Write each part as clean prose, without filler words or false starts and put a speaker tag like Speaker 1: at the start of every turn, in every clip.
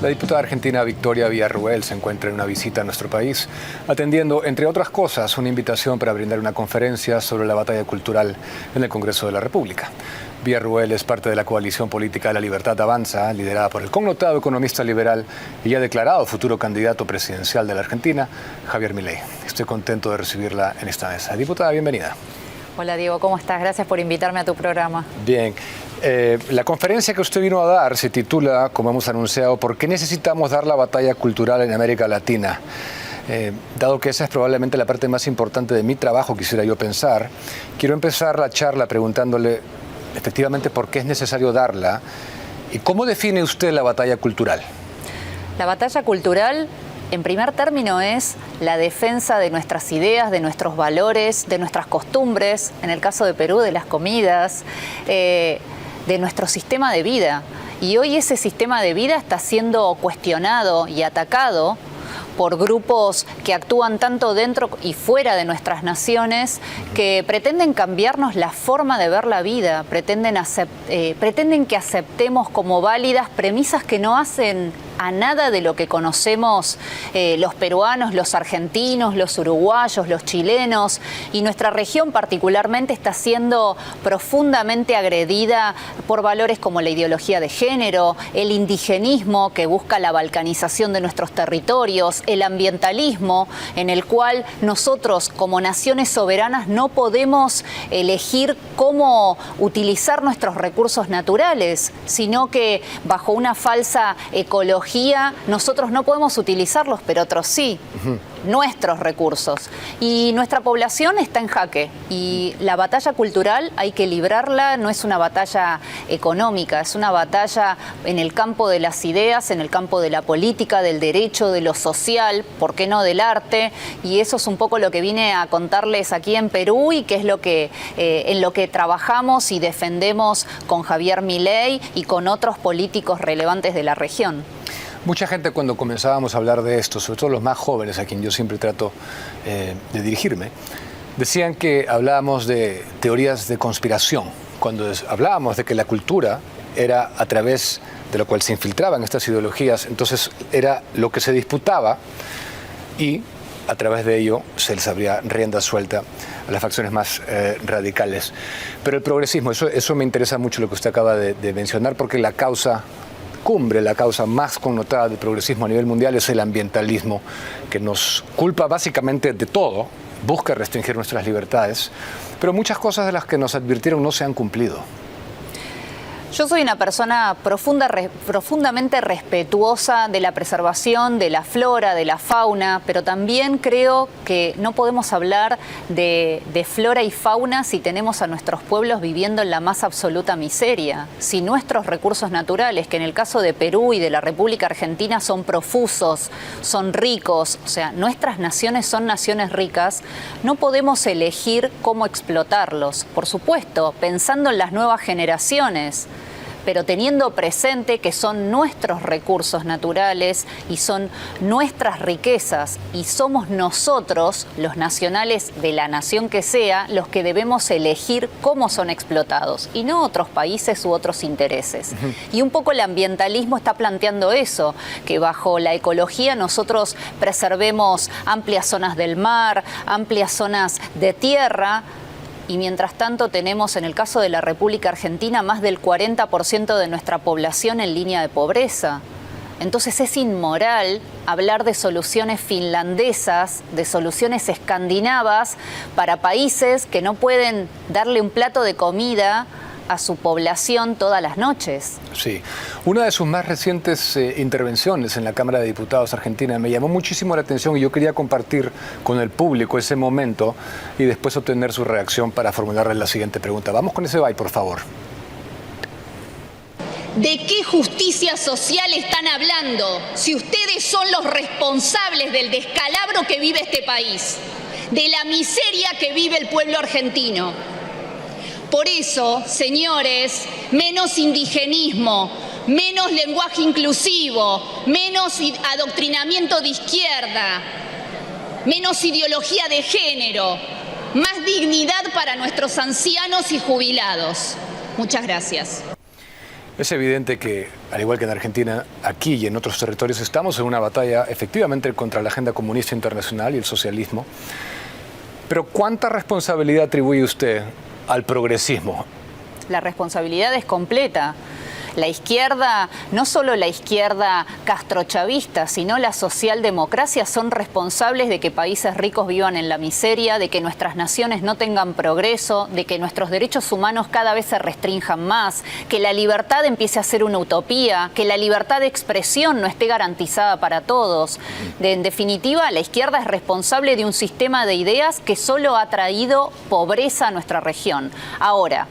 Speaker 1: La diputada argentina Victoria Villarruel se encuentra en una visita a nuestro país, atendiendo, entre otras cosas, una invitación para brindar una conferencia sobre la batalla cultural en el Congreso de la República. Villarruel es parte de la coalición política La Libertad Avanza, liderada por el connotado economista liberal y ya declarado futuro candidato presidencial de la Argentina, Javier Milei. Estoy contento de recibirla en esta mesa. Diputada, bienvenida.
Speaker 2: Hola Diego, ¿cómo estás? Gracias por invitarme a tu programa.
Speaker 1: Bien. La conferencia que usted vino a dar se titula, como hemos anunciado, ¿por qué necesitamos dar la batalla cultural en América Latina? Dado que esa es probablemente la parte más importante de mi trabajo, quisiera yo pensar, quiero empezar la charla preguntándole efectivamente por qué es necesario darla y cómo define usted la batalla cultural.
Speaker 2: La batalla cultural, en primer término, es la defensa de nuestras ideas, de nuestros valores, de nuestras costumbres, en el caso de Perú, de las comidas, de nuestro sistema de vida. Y hoy ese sistema de vida está siendo cuestionado y atacado por grupos que actúan tanto dentro y fuera de nuestras naciones, que pretenden cambiarnos la forma de ver la vida, pretenden que aceptemos como válidas premisas que no hacen a nada de lo que conocemos los peruanos, los argentinos, los uruguayos, los chilenos, y nuestra región particularmente está siendo profundamente agredida por valores como la ideología de género, el indigenismo que busca la balcanización de nuestros territorios, el ambientalismo en el cual nosotros como naciones soberanas no podemos elegir cómo utilizar nuestros recursos naturales, sino que bajo una falsa ecología nosotros no podemos utilizarlos, pero otros sí, nuestros recursos. Y nuestra población está en jaque. Y la batalla cultural hay que librarla, no es una batalla económica, es una batalla en el campo de las ideas, en el campo de la política, del derecho, de lo social, ¿por qué no del arte? Y eso es un poco lo que vine a contarles aquí en Perú y que es lo que, en lo que trabajamos y defendemos con Javier Milei y con otros políticos relevantes de la región.
Speaker 1: Mucha gente cuando comenzábamos a hablar de esto, sobre todo los más jóvenes a quien yo siempre trato de dirigirme, decían que hablábamos de teorías de conspiración, cuando hablábamos de que la cultura era a través de lo cual se infiltraban estas ideologías, entonces era lo que se disputaba y a través de ello se les abría rienda suelta a las facciones más radicales. Pero el progresismo, eso me interesa mucho lo que usted acaba de mencionar, porque la causa cumbre, la causa más connotada del progresismo a nivel mundial es el ambientalismo, que nos culpa básicamente de todo, busca restringir nuestras libertades, pero muchas cosas de las que nos advirtieron no se han cumplido.
Speaker 2: Yo soy una persona profundamente respetuosa de la preservación de la flora, de la fauna, pero también creo que no podemos hablar de flora y fauna si tenemos a nuestros pueblos viviendo en la más absoluta miseria. Si nuestros recursos naturales, que en el caso de Perú y de la República Argentina son profusos, son ricos, o sea, nuestras naciones son naciones ricas, no podemos elegir cómo explotarlos. Por supuesto, pensando en las nuevas generaciones, pero teniendo presente que son nuestros recursos naturales y son nuestras riquezas y somos nosotros, los nacionales de la nación que sea, los que debemos elegir cómo son explotados y no otros países u otros intereses. Y un poco el ambientalismo está planteando eso, que bajo la ecología nosotros preservemos amplias zonas del mar, amplias zonas de tierra. Y mientras tanto tenemos, en el caso de la República Argentina, más del 40% de nuestra población en línea de pobreza. Entonces es inmoral hablar de soluciones finlandesas, de soluciones escandinavas para países que no pueden darle un plato de comida a su población todas las noches.
Speaker 1: Sí. Una de sus más recientes intervenciones en la Cámara de Diputados argentina me llamó muchísimo la atención y yo quería compartir con el público ese momento y después obtener su reacción para formularle la siguiente pregunta. Vamos con ese bye, por favor.
Speaker 3: ¿De qué justicia social están hablando si ustedes son los responsables del descalabro que vive este país, de la miseria que vive el pueblo argentino? Por eso, señores, menos indigenismo, menos lenguaje inclusivo, menos adoctrinamiento de izquierda, menos ideología de género, más dignidad para nuestros ancianos y jubilados. Muchas gracias.
Speaker 1: Es evidente que, al igual que en Argentina, aquí y en otros territorios estamos en una batalla efectivamente contra la agenda comunista internacional y el socialismo. Pero ¿cuánta responsabilidad atribuye usted al progresismo?
Speaker 2: La responsabilidad es completa. La izquierda, no solo la izquierda castrochavista, sino la socialdemocracia son responsables de que países ricos vivan en la miseria, de que nuestras naciones no tengan progreso, de que nuestros derechos humanos cada vez se restrinjan más, que la libertad empiece a ser una utopía, que la libertad de expresión no esté garantizada para todos. En definitiva, la izquierda es responsable de un sistema de ideas que solo ha traído pobreza a nuestra región. Ahora,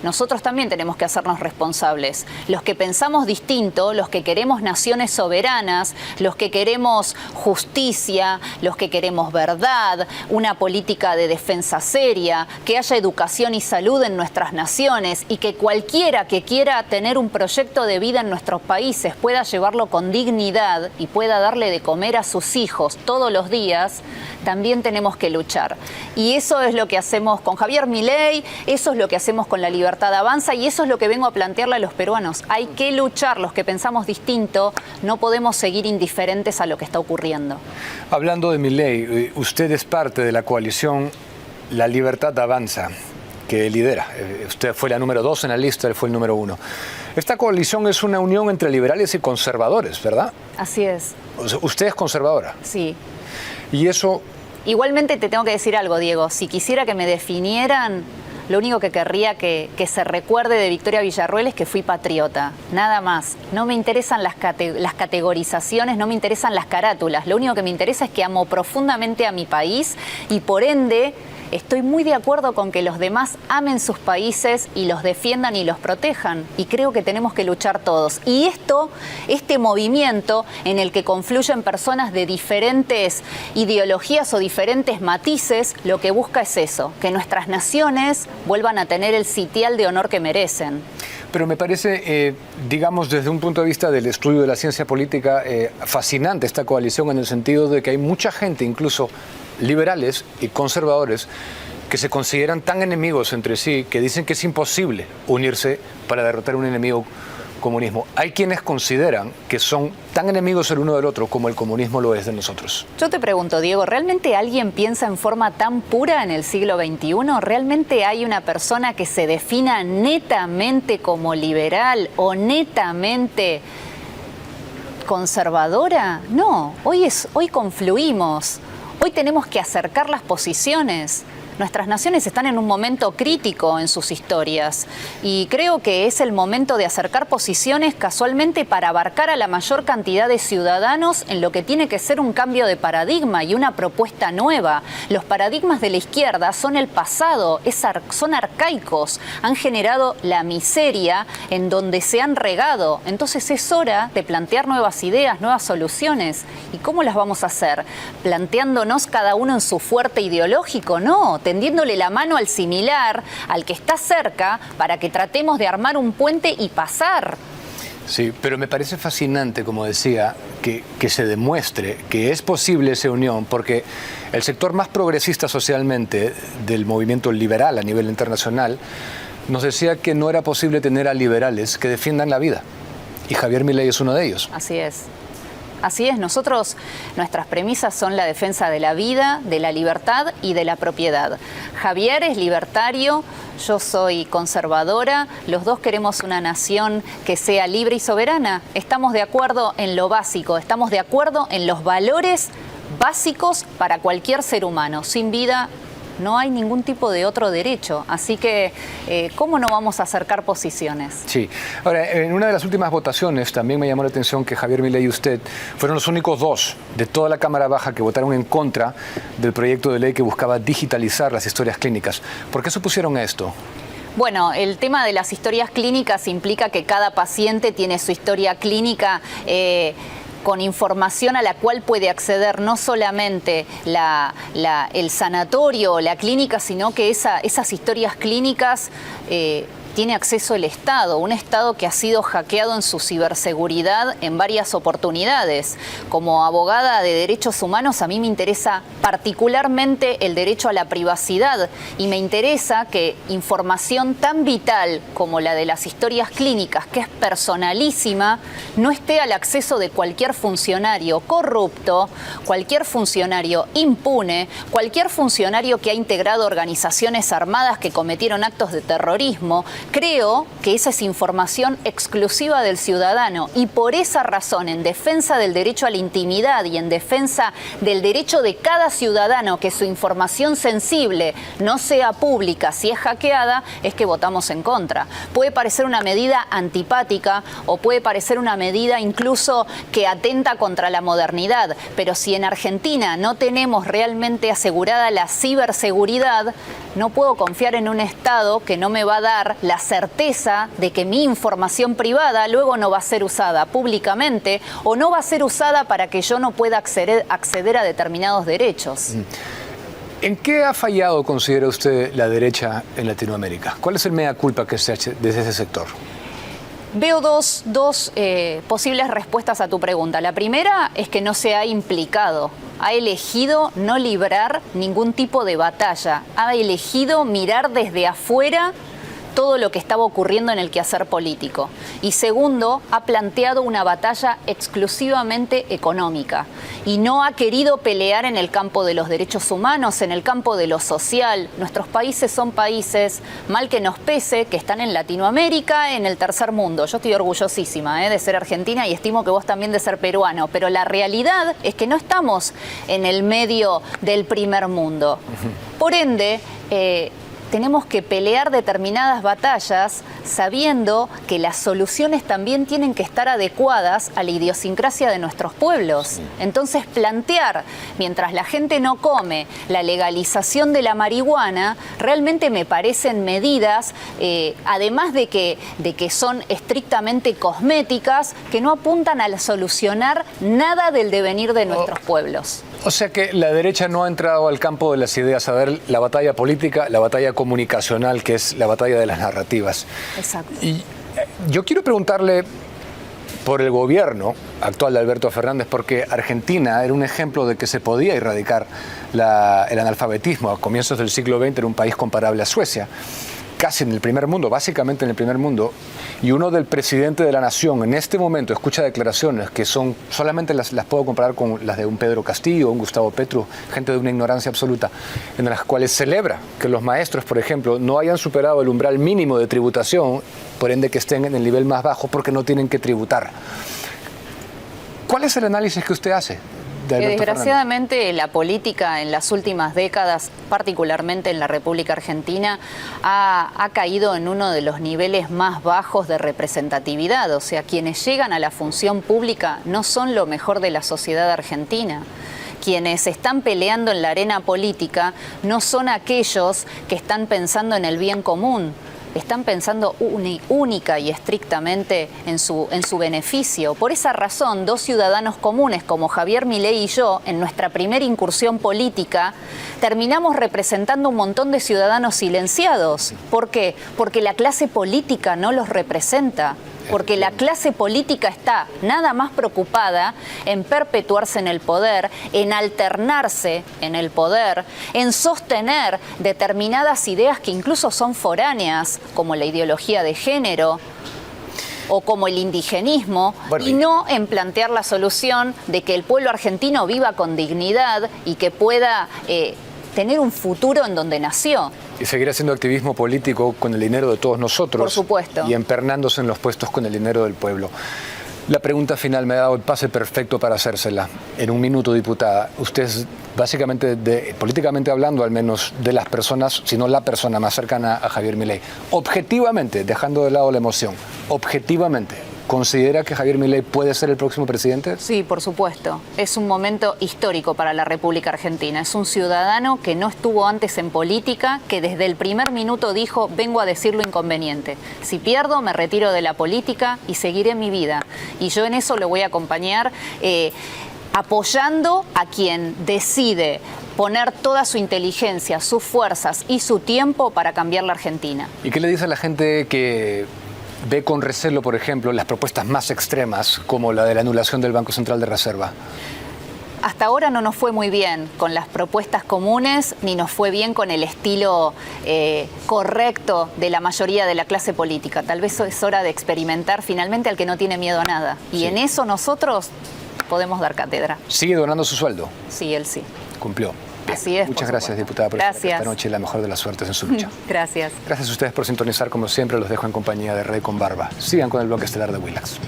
Speaker 2: nosotros también tenemos que hacernos responsables. Los que pensamos distinto, los que queremos naciones soberanas, los que queremos justicia, los que queremos verdad, una política de defensa seria, que haya educación y salud en nuestras naciones y que cualquiera que quiera tener un proyecto de vida en nuestros países pueda llevarlo con dignidad y pueda darle de comer a sus hijos todos los días, también tenemos que luchar. Y eso es lo que hacemos con Javier Milei, eso es lo que hacemos con la Libertad Avanza y eso es lo que vengo a plantearle a los peruanos. Hay que luchar, los que pensamos distinto, no podemos seguir indiferentes a lo que está ocurriendo.
Speaker 1: Hablando de Milei, usted es parte de la coalición La Libertad Avanza, que lidera. Usted fue la número 2 en la lista, él fue el número 1. Esta coalición es una unión entre liberales y conservadores, ¿verdad?
Speaker 2: Así es.
Speaker 1: O sea, usted es conservadora.
Speaker 2: Sí.
Speaker 1: Y eso...
Speaker 2: Igualmente te tengo que decir algo, Diego. Si quisiera que me definieran, lo único que querría que se recuerde de Victoria Villarruel es que fui patriota. Nada más. No me interesan las categorizaciones, no me interesan las carátulas. Lo único que me interesa es que amo profundamente a mi país y por ende estoy muy de acuerdo con que los demás amen sus países y los defiendan y los protejan. Y creo que tenemos que luchar todos. Y este movimiento en el que confluyen personas de diferentes ideologías o diferentes matices, lo que busca es eso, que nuestras naciones vuelvan a tener el sitial de honor que merecen.
Speaker 1: Pero me parece, digamos, desde un punto de vista del estudio de la ciencia política, fascinante esta coalición en el sentido de que hay mucha gente, incluso liberales y conservadores, que se consideran tan enemigos entre sí que dicen que es imposible unirse para derrotar un enemigo comunismo. Hay quienes consideran que son tan enemigos el uno del otro como el comunismo lo es de nosotros.
Speaker 2: Yo te pregunto, Diego, ¿realmente alguien piensa en forma tan pura en el siglo XXI? ¿Realmente hay una persona que se defina netamente como liberal o netamente conservadora? No, hoy confluimos. Hoy tenemos que acercar las posiciones. Nuestras naciones están en un momento crítico en sus historias y creo que es el momento de acercar posiciones casualmente para abarcar a la mayor cantidad de ciudadanos en lo que tiene que ser un cambio de paradigma y una propuesta nueva. Los paradigmas de la izquierda son el pasado, son arcaicos, han generado la miseria en donde se han regado. Entonces es hora de plantear nuevas ideas, nuevas soluciones. ¿Y cómo las vamos a hacer? ¿Planteándonos cada uno en su fuerte ideológico? No, tendiéndole la mano al similar, al que está cerca, para que tratemos de armar un puente y pasar.
Speaker 1: Sí, pero me parece fascinante, como decía, que se demuestre que es posible esa unión, porque el sector más progresista socialmente del movimiento liberal a nivel internacional nos decía que no era posible tener a liberales que defiendan la vida. Y Javier Milei es uno de ellos.
Speaker 2: Así es. Así es, nuestras premisas son la defensa de la vida, de la libertad y de la propiedad. Javier es libertario, yo soy conservadora, los dos queremos una nación que sea libre y soberana. Estamos de acuerdo en lo básico, estamos de acuerdo en los valores básicos para cualquier ser humano. Sin vida no hay ningún tipo de otro derecho, así que ¿cómo no vamos a acercar posiciones?
Speaker 1: Sí. Ahora, en una de las últimas votaciones también me llamó la atención que Javier Milei y usted fueron los únicos dos de toda la Cámara Baja que votaron en contra del proyecto de ley que buscaba digitalizar las historias clínicas. ¿Por qué se opusieron a esto?
Speaker 2: Bueno, el tema de las historias clínicas implica que cada paciente tiene su historia clínica con información a la cual puede acceder no solamente el sanatorio o la clínica, sino que esas historias clínicas tiene acceso el Estado, un Estado que ha sido hackeado en su ciberseguridad en varias oportunidades. Como abogada de derechos humanos, a mí me interesa particularmente el derecho a la privacidad y me interesa que información tan vital como la de las historias clínicas, que es personalísima, no esté al acceso de cualquier funcionario corrupto, cualquier funcionario impune, cualquier funcionario que ha integrado organizaciones armadas que cometieron actos de terrorismo. Creo que esa es información exclusiva del ciudadano y por esa razón, en defensa del derecho a la intimidad y en defensa del derecho de cada ciudadano que su información sensible no sea pública si es hackeada, es que votamos en contra. Puede parecer una medida antipática o puede parecer una medida incluso que atenta contra la modernidad, pero si en Argentina no tenemos realmente asegurada la ciberseguridad, no puedo confiar en un Estado que no me va a dar la certeza de que mi información privada luego no va a ser usada públicamente o no va a ser usada para que yo no pueda acceder a determinados derechos.
Speaker 1: ¿En qué ha fallado, considera usted, la derecha en Latinoamérica? ¿Cuál es el mea culpa que se ha hecho desde ese sector?
Speaker 2: Veo dos posibles respuestas a tu pregunta. La primera es que no se ha implicado. Ha elegido no librar ningún tipo de batalla. Ha elegido mirar desde afuera todo lo que estaba ocurriendo en el quehacer político. Y segundo, ha planteado una batalla exclusivamente económica y no ha querido pelear en el campo de los derechos humanos, en el campo de lo social. Nuestros países son países, mal que nos pese, que están en Latinoamérica, en el tercer mundo. Yo estoy orgullosísima de ser argentina y estimo que vos también de ser peruano, pero la realidad es que no estamos en el medio del primer mundo. Por ende, tenemos que pelear determinadas batallas sabiendo que las soluciones también tienen que estar adecuadas a la idiosincrasia de nuestros pueblos. Entonces, plantear, mientras la gente no come, la legalización de la marihuana, realmente me parecen medidas, además de que son estrictamente cosméticas, que no apuntan a solucionar nada del devenir de nuestros pueblos.
Speaker 1: O sea que la derecha no ha entrado al campo de las ideas a ver la batalla política, la batalla comunicacional, que es la batalla de las narrativas.
Speaker 2: Exacto.
Speaker 1: Y yo quiero preguntarle por el gobierno actual de Alberto Fernández, porque Argentina era un ejemplo de que se podía erradicar el analfabetismo. A comienzos del siglo XX era un país comparable a Suecia, casi en el primer mundo, básicamente en el primer mundo, y uno del presidente de la nación en este momento escucha declaraciones que son, solamente las puedo comparar con las de un Pedro Castillo, un Gustavo Petro, gente de una ignorancia absoluta, en las cuales celebra que los maestros, por ejemplo, no hayan superado el umbral mínimo de tributación, por ende que estén en el nivel más bajo porque no tienen que tributar. ¿Cuál es el análisis que usted hace?
Speaker 2: Que desgraciadamente la política en las últimas décadas, particularmente en la República Argentina, ha caído en uno de los niveles más bajos de representatividad. O sea, quienes llegan a la función pública no son lo mejor de la sociedad argentina. Quienes están peleando en la arena política no son aquellos que están pensando en el bien común. Están pensando única y estrictamente en su beneficio. Por esa razón, dos ciudadanos comunes como Javier Milei y yo, en nuestra primera incursión política, terminamos representando un montón de ciudadanos silenciados. ¿Por qué? Porque la clase política no los representa. Porque la clase política está nada más preocupada en perpetuarse en el poder, en alternarse en el poder, en sostener determinadas ideas que incluso son foráneas, como la ideología de género o como el indigenismo, y no en plantear la solución de que el pueblo argentino viva con dignidad y que pueda tener un futuro en donde nació.
Speaker 1: Y seguir haciendo activismo político con el dinero de todos nosotros.
Speaker 2: Por supuesto.
Speaker 1: Y empernándose en los puestos con el dinero del pueblo. La pregunta final me ha dado el pase perfecto para hacérsela. En un minuto, diputada, usted es básicamente, políticamente hablando al menos, de las personas, si no la persona más cercana a Javier Milei. Objetivamente, dejando de lado la emoción, objetivamente, ¿considera que Javier Milei puede ser el próximo presidente?
Speaker 2: Sí, por supuesto. Es un momento histórico para la República Argentina. Es un ciudadano que no estuvo antes en política, que desde el primer minuto dijo, vengo a decir lo inconveniente. Si pierdo, me retiro de la política y seguiré mi vida. Y yo en eso lo voy a acompañar apoyando a quien decide poner toda su inteligencia, sus fuerzas y su tiempo para cambiar la Argentina.
Speaker 1: ¿Y qué le dice a la gente que ve con recelo, por ejemplo, las propuestas más extremas, como la de la anulación del Banco Central de Reserva?
Speaker 2: Hasta ahora no nos fue muy bien con las propuestas comunes, ni nos fue bien con el estilo correcto de la mayoría de la clase política. Tal vez es hora de experimentar finalmente al que no tiene miedo a nada. Y
Speaker 1: Sí.
Speaker 2: en eso nosotros podemos dar cátedra.
Speaker 1: ¿Sigue donando su sueldo?
Speaker 2: Sí, él sí.
Speaker 1: Cumplió. Bien.
Speaker 2: Así es.
Speaker 1: Muchas
Speaker 2: por
Speaker 1: gracias,
Speaker 2: supuesto.
Speaker 1: diputada, por estar
Speaker 2: Gracias.
Speaker 1: esta noche. La mejor de las suertes en su lucha.
Speaker 2: Gracias.
Speaker 1: Gracias a ustedes por sintonizar. Como siempre, los dejo en compañía de Rey con Barba. Sigan con el bloque estelar de Willax.